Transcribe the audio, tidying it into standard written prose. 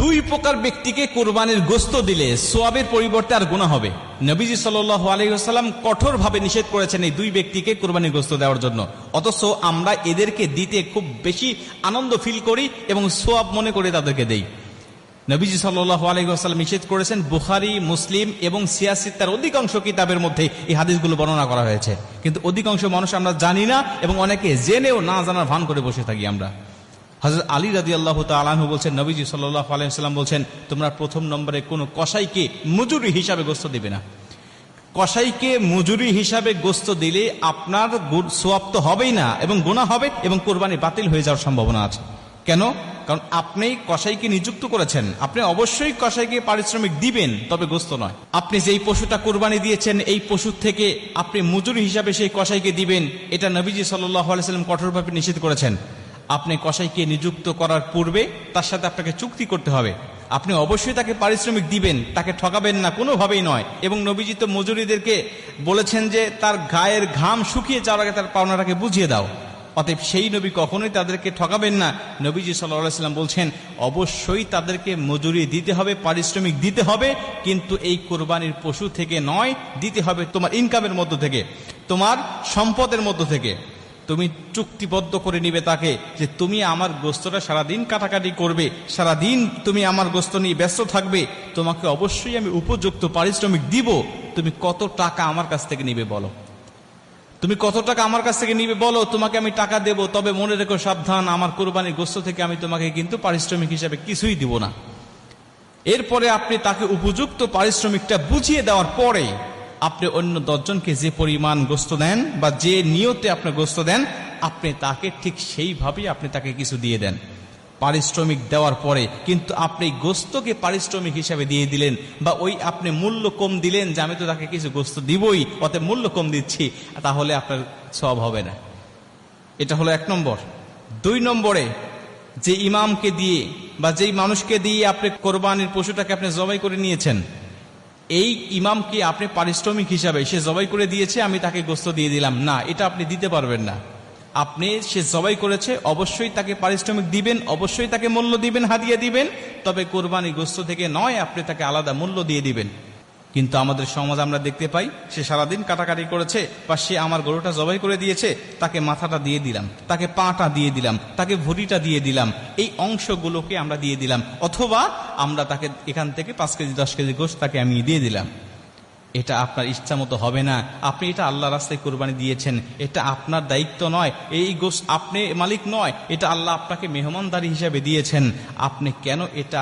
দুই প্রকার ব্যক্তিকে কোরবানির গোশত দিলে সোয়াবের পরিবর্তে আর গুনাহ হবে। নবীজি সাল্লাল্লাহু আলাইহি ওয়াসাল্লাম কঠোরভাবে নিষেধ করেছেন এই দুই ব্যক্তিকে কোরবানির গোশত দেওয়ার জন্য, অথচ আমরা এদেরকে দিতে খুব বেশি আনন্দ ফিল করি এবং সোয়াব মনে করে তাদেরকে দেই। নবীজি সাল্লাল্লাহু আলাইহি ওয়াসাল্লাম নিষেধ করেছেন, বুখারী, মুসলিম এবং সিয়াসিত্তার অধিকাংশ কিতাবের মধ্যে এই হাদিসগুলো বর্ণনা করা হয়েছে, কিন্তু অধিকাংশ মানুষ আমরা জানি না এবং অনেকে জেনেও না জানার ভান করে বসে থাকি আমরা। হযরত আলী রাদিয়াল্লাহু তাআলা আনহু বলছেন, নবীজি সাল্লাল্লাহু আলাইহি ওয়াসাল্লাম বলছেন, তোমরা প্রথম নম্বরে কোনো কসাইকে মজুরি হিসাবে গোশত দিবে না। কসাইকে মজুরি হিসাবে গোশত দিলে আপনার সোয়াব তো হবেই না এবং গুনাহ হবে এবং কোরবানি বাতিল হয়ে যাওয়ার সম্ভাবনা আছে। কেন? কারণ আপনি কসাইকে নিযুক্ত করেছেন, আপনি অবশ্যই কসাইকে পারিশ্রমিক দিবেন, তবে গোশত নয়। আপনি যেই পশুটা কোরবানি দিয়েছেন এই পশুর থেকে আপনি মজুরি হিসাবে সেই কসাইকে দিবেন, এটা নবীজি সাল্লাল্লাহু আলাইহি ওয়াসাল্লাম কঠোরভাবে নিষেধ করেছেন। আপনি কসাইকে নিযুক্ত করার পূর্বে তার সাথে আপনাকে চুক্তি করতে হবে, আপনি অবশ্যই তাকে পারিশ্রমিক দিবেন, তাকে ঠকাবেন না, কোনোভাবেই নয়। এবং নবীজি তো মজুরিদেরকে বলেছেন যে তার গায়ের ঘাম শুকিয়ে যাওয়ার আগে তার পাওনাটাকে বুঝিয়ে দাও। অতএব সেই নবী কখনোই তাদেরকে ঠকাবেন না। নবীজি সাল্লাল্লাহু আলাইহি ওয়াসাল্লাম বলছেন, অবশ্যই তাদেরকে মজুরি দিতে হবে, পারিশ্রমিক দিতে হবে, কিন্তু এই কোরবানির পশু থেকে নয়, দিতে হবে তোমার ইনকামের মধ্য থেকে, তোমার সম্পদের মধ্য থেকে। তুমি চুক্তিবদ্ধ করে নিবে তাকে যে তুমি আমার গোশতটা সারাদিন কাটাকাটি করবে, সারাদিন তুমি আমার গোশত নিয়ে ব্যস্ত থাকবে, তোমাকে অবশ্যই আমি উপযুক্ত পারিশ্রমিক দিব। তুমি কত টাকা আমার কাছ থেকে নিবে বলো, তুমি কত টাকা আমার কাছ থেকে নিবে বলো, তোমাকে আমি টাকা দেব। তবে মনে রেখো সাবধান, আমার কোরবানির গোশত থেকে আমি তোমাকে কিন্তু পারিশ্রমিক হিসাবে কিছুই দিব না। এরপরে আপনি তাকে উপযুক্ত পারিশ্রমিকটা বুঝিয়ে দেওয়ার পরে আপনি অন্য 10 জনকে যে পরিমাণ গোশত দেন বা যে নিয়তে আপনি গোশত দেন, আপনি তাকে ঠিক সেইভাবেই আপনি তাকে কিছু দিয়ে দেন পারিশ্রমিক দেওয়ার পরে। কিন্তু আপনি গোশতকে পারিশ্রমিক হিসাবে দিয়ে দিলেন বা ওই আপনি মূল্য কম দিলেন যে আমি তো তাকে কিছু গোশত দিবই, অতএব মূল্য কম দিচ্ছি, তাহলে আপনার সওয়াব হবে না। এটা হলো 1 নম্বর। 2 নম্বরে, যে ইমামকে দিয়ে বা যেই মানুষকে দিয়ে আপনি কোরবানির পশুটাকে আপনি জবাই করে নিয়েছেন, এই ইমামকে আপনি পারিশ্রমিক হিসাবে, সে জবাই করে দিয়েছে আমি তাকে গোশত দিয়ে দিলাম না, এটা আপনি দিতে পারবেন না। আপনি সে জবাই করেছে, অবশ্যই তাকে পারিশ্রমিক দিবেন, অবশ্যই তাকে মূল্য দিবেন, হাদিয়া দিবেন, তবে কোরবানি গোশত থেকে নয়, আপনি তাকে আলাদা মূল্য দিয়ে দিবেন। কিন্তু আমাদের সমাজ আমরা দেখতে পাই, সে সারাদিন কাটাকাটি করেছে বা সে আমার গরুটা জবাই করে দিয়েছে, তাকে মাথাটা দিয়ে দিলাম, তাকে পাটা দিয়ে দিলাম, তাকে ভুঁড়িটা দিয়ে দিলাম, এই অংশগুলোকে আমরা দিয়ে দিলাম, অথবা আমরা তাকে এখান থেকে 5 কেজি 10 কেজি গোশত তাকে আমি দিয়ে দিলাম। এটা আপনার ইচ্ছা মতো হবে না। আপনি এটা আল্লাহর রাস্তায় কোরবানি দিয়েছেন, এটা আপনার দায়িত্ব নয়, এই গোশত আপনি মালিক নয়, এটা আল্লাহ আপনাকে মেহমানদারি হিসাবে দিয়েছেন। আপনি কেন এটা